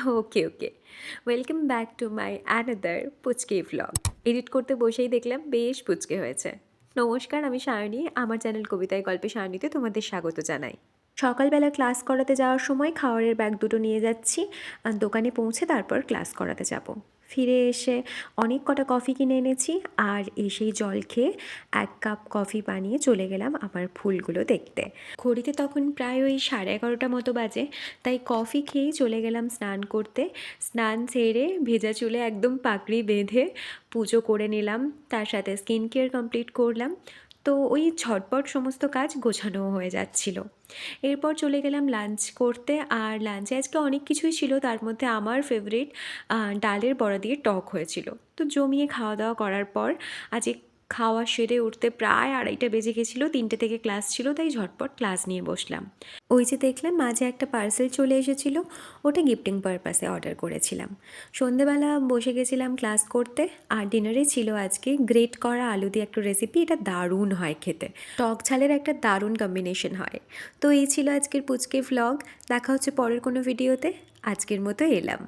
Okay, okay. Welcome back to my another পুচকে vlog. Edit করতে বসেই দেখলাম বেশ পুচকে হয়েছে। নমস্কার, আমি সায়নী। আমার চ্যানেল কবিতায় গল্পে সায়নীতে তোমাদের স্বাগত জানাই। সকালবেলা ক্লাস করাতে যাওয়ার সময় খাবারের ব্যাগ দুটো নিয়ে যাচ্ছি। দোকানে পৌঁছে তারপর ক্লাস করাতে যাব। ফিরে এসে অনেক কটা কফি কিনে এনেছি, আর এসেই জল খেয়ে ১ কাপ কফি বানিয়ে চলে গেলাম আমার ফুলগুলো দেখতে। ঘড়িতে তখন প্রায় ওই 11:30 মতো বাজে। তাই কফি খেয়েই চলে গেলাম স্নান করতে। স্নান সেরে ভেজা চুলে একদম পাগড়ি বেঁধে পুজো করে নিলাম। তার সাথে স্কিন কেয়ার কমপ্লিট করলাম। তো ওই ঝটপট সমস্ত কাজ গোছানোও হয়ে যাচ্ছিল। এরপর চলে গেলাম লাঞ্চ করতে, আর লাঞ্চে আজকে অনেক কিছুই ছিল, তার মধ্যে আমার ফেভারিট ডালের বড়া দিয়ে টক হয়েছিল। তো জমিয়ে খাওয়া দাওয়া করার পর আজকে খাওয়া সেরে উঠতে প্রায় 2:30 বেজে গেছিলো। 3টে থেকে ক্লাস ছিল, তাই ঝটপট ক্লাস নিয়ে বসলাম। ওই যে দেখলাম মাঝে একটা পার্সেল চলে এসেছিলো, ওটা গিফটিং পারপাসে অর্ডার করেছিলাম। সন্ধেবেলা বসে গেছিলাম ক্লাস করতে, আর ডিনারে ছিল আজকে গ্রেট করা আলু দিয়ে একটা রেসিপি। এটা দারুণ হয় খেতে, টক ঝালের একটা দারুণ কম্বিনেশন হয়। তো এই ছিল আজকের পুচকে ভ্লগ। দেখা হচ্ছে পরের কোনো ভিডিওতে। আজকের মতো এলাম।